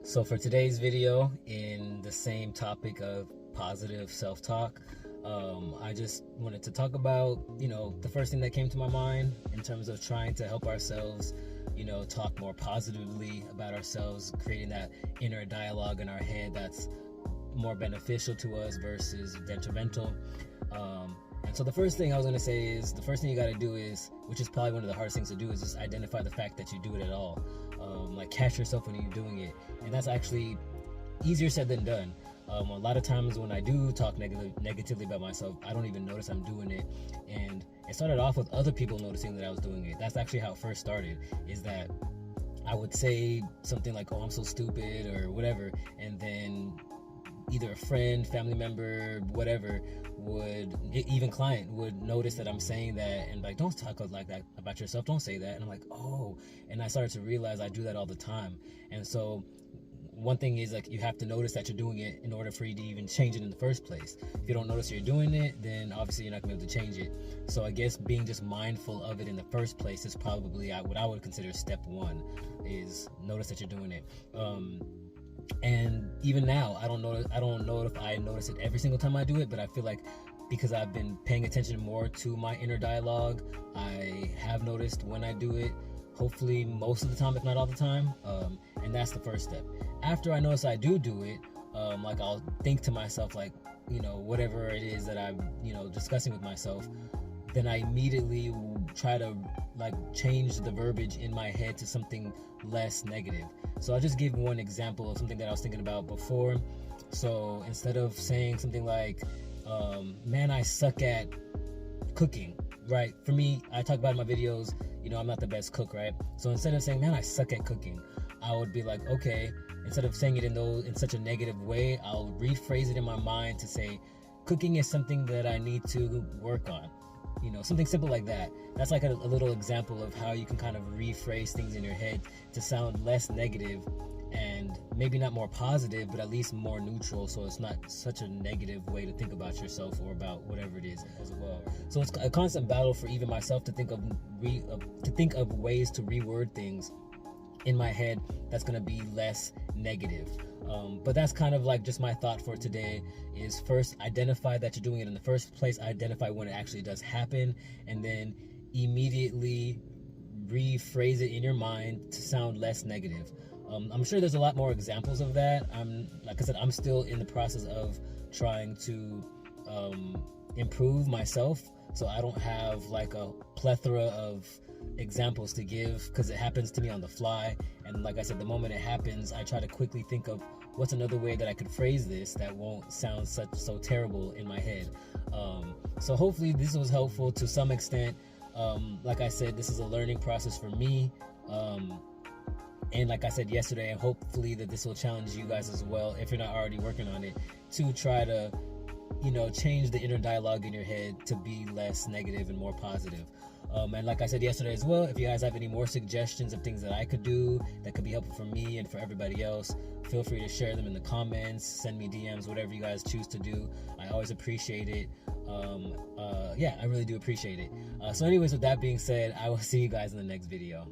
So for today's video, in the same topic of positive self-talk, I just wanted to talk about, the first thing that came to my mind in terms of trying to help ourselves, talk more positively about ourselves, creating that inner dialogue in our head that's more beneficial to us versus detrimental. And so the first thing I was going to say is, the first thing you got to do is, which is probably one of the hardest things to do, is just identify the fact that you do it at all. Like catch yourself when you're doing it. And that's actually easier said than done. A lot of times when I do talk negatively about myself, I don't even notice I'm doing it. And it started off with other people noticing that I was doing it. That's actually how it first started, is that I would say something like, oh, I'm so stupid or whatever. And then either a friend, family member, whatever, even client would notice that I'm saying that and like, don't talk like that about yourself, don't say that. And I'm like, oh, and I started to realize I do that all the time. And so one thing is, like, you have to notice that you're doing it in order for you to even change it in the first place. If you don't notice you're doing it, then obviously you're not gonna be able to change it. So I guess being just mindful of it in the first place is probably what I would consider step one, is notice that you're doing it. And even now, I don't know if I notice it every single time I do it, but I feel like because I've been paying attention more to my inner dialogue, I have noticed when I do it, hopefully most of the time, if not all the time. And that's the first step. After I notice I do it, like I'll think to myself, like, whatever it is that I'm, discussing with myself, then I immediately try to like change the verbiage in my head to something less negative. So I'll just give one example of something that I was thinking about before. So instead of saying something like, man, I suck at cooking, right? For me, I talk about in my videos, I'm not the best cook, right? So instead of saying, man, I suck at cooking, I would be like, okay, instead of saying it in such a negative way, I'll rephrase it in my mind to say, cooking is something that I need to work on. Something simple like that. That's like a little example of how you can kind of rephrase things in your head to sound less negative and maybe not more positive, but at least more neutral, so it's not such a negative way to think about yourself or about whatever it is as well. So it's a constant battle for even myself to think of ways to reword things in my head that's going to be less negative. But that's kind of like just my thought for today, is first identify that you're doing it in the first place, identify when it actually does happen, and then immediately rephrase it in your mind to sound less negative. I'm sure there's a lot more examples of that. Like I said, I'm still in the process of trying to improve myself, so I don't have like a plethora of examples to give, because it happens to me on the fly. And like I said, the moment it happens, I try to quickly think of what's another way that I could phrase this that won't sound so terrible in my head. So hopefully this was helpful to some extent. Like I said, this is a learning process for me. And like I said yesterday, and hopefully that this will challenge you guys as well, if you're not already working on it, to try to, change the inner dialogue in your head to be less negative and more positive. And like I said yesterday as well, if you guys have any more suggestions of things that I could do that could be helpful for me and for everybody else, feel free to share them in the comments, send me DMs, whatever you guys choose to do. I always appreciate it. Yeah, I really do appreciate it. So anyways, with that being said, I will see you guys in the next video.